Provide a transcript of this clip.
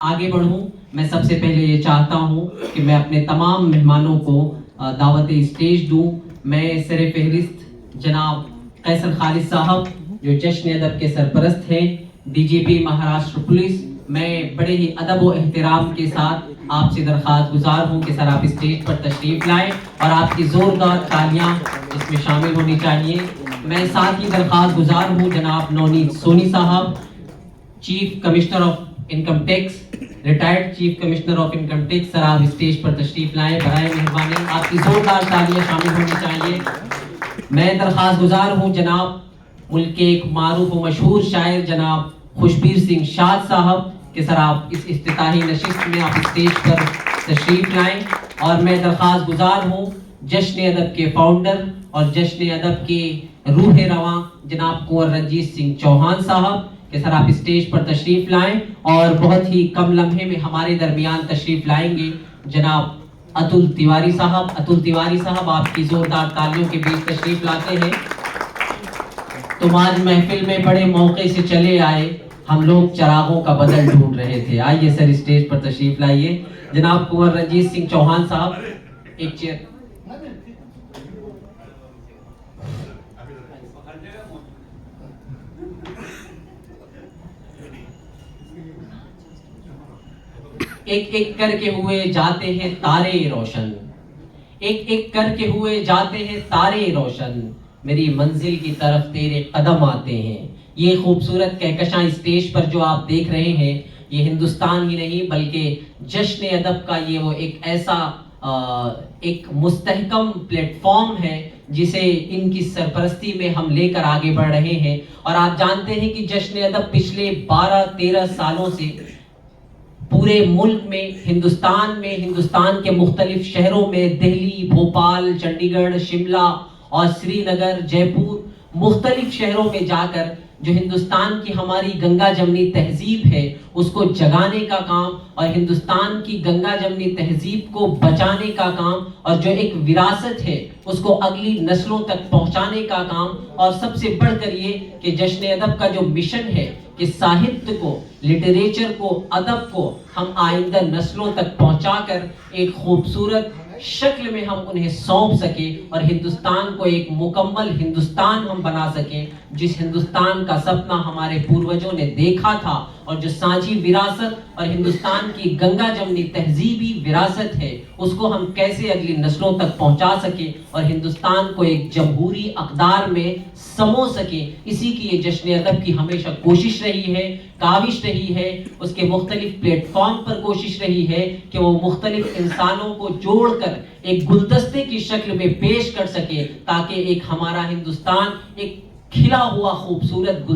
آگے بڑھوں میں سب سے پہلے یہ چاہتا ہوں کہ میں اپنے تمام مہمانوں کو دعوت اسٹیج دوں. میں سر فہرست جناب قیصر خالد صاحب جو جشن ادب کے سرپرست ہیں, ڈی جی پی مہاراشٹر پولیس, میں بڑے ہی ادب و احترام کے ساتھ آپ سے درخواست گزار ہوں کہ سر آپ اسٹیج پر تشریف لائیں اور آپ کی زوردار تالیاں اس میں شامل ہونی چاہیے. میں ساتھ ہی درخواست گزار ہوں جناب نونیت سونی صاحب, chief commissioner of income tax, retired chief commissioner of income tax, sir آپ اسٹیج پر تشریف لائیں. برائے مہربانی آپ کی زوردار تالیاں شامل ہونی چاہیے. میں درخواست گزار ہوں جناب ملک کے ایک معروف و مشہور شاعر جناب خوشبیر سنگھ شاد صاحب کہ سر آپ اس افتتاحی نشست میں آپ اسٹیج پر تشریف لائیں. اور میں درخواست گزار ہوں جشن ادب کے فاؤنڈر اور جشن ادب کے روح رواں جناب کنور رنجیت سنگھ چوہان صاحب کہ سر آپ اسٹیج پر تشریف لائیں. اور بہت ہی کم لمحے میں ہمارے درمیان تشریف لائیں گے جناب اتل تیواری صاحب. اتل تیواری صاحب آپ کی زوردار تالیوں کے بیچ تشریف لاتے ہیں. تم آج محفل میں بڑے موقع سے چلے آئے, ہم لوگ چراغوں کا بدل ڈھونڈ رہے تھے. آئیے سر اسٹیج پر تشریف لائیے. جناب کنور رنجیت سنگھ چوہان صاحب ایک چیئر. ایک ایک کر کے ہوئے جاتے ہیں تارے روشن, ایک ایک کر کے ہوئے جاتے ہیں تارے روشن, میری منزل کی طرف تیرے قدم آتے ہیں. یہ خوبصورت کہکشاں اسٹیج پر جو آپ دیکھ رہے ہیں یہ ہندوستان ہی نہیں بلکہ جشن ادب کا یہ وہ ایک ایسا ایک مستحکم پلیٹ فارم ہے جسے ان کی سرپرستی میں ہم لے کر آگے بڑھ رہے ہیں. اور آپ جانتے ہیں کہ جشن ادب پچھلے 12-13 سالوں سے پورے ملک میں, ہندوستان کے مختلف شہروں میں, دہلی, بھوپال, چنڈی گڑھ, شملہ اور سری نگر, جے پور, مختلف شہروں میں جا کر جو ہندوستان کی ہماری گنگا جمنی تہذیب ہے اس کو جگانے کا کام اور ہندوستان کی گنگا جمنی تہذیب کو بچانے کا کام اور جو ایک وراثت ہے اس کو اگلی نسلوں تک پہنچانے کا کام, اور سب سے بڑھ کر یہ کہ جشن ادب کا جو مشن ہے کہ ساہتیہ کو, لٹریچر کو, ادب کو ہم آئندہ نسلوں تک پہنچا کر ایک خوبصورت شکل میں ہم انہیں سونپ سکیں اور ہندوستان کو ایک مکمل ہندوستان ہم بنا سکیں, جس ہندوستان کا سپنا ہمارے پوروجوں نے دیکھا تھا اور جو سانچی وراثت اور ہندوستان کی گنگا جمنی تہذیبی وراثت ہے اس کو ہم کیسے اگلی نسلوں تک پہنچا سکیں اور ہندوستان کو ایک جمہوری اقدار میں سمو سکیں. اسی کی یہ جشن ادب کی ہمیشہ کوشش رہی ہے, کاوش رہی ہے, اس کے مختلف پلیٹ فارم پر کوشش رہی ہے کہ وہ مختلف انسانوں کو جوڑ کر ایک گلدستے کی شکل میں پیش کر سکے تاکہ ایک ہمارا ہندوستان ایک کھلا ہوا خوبصورت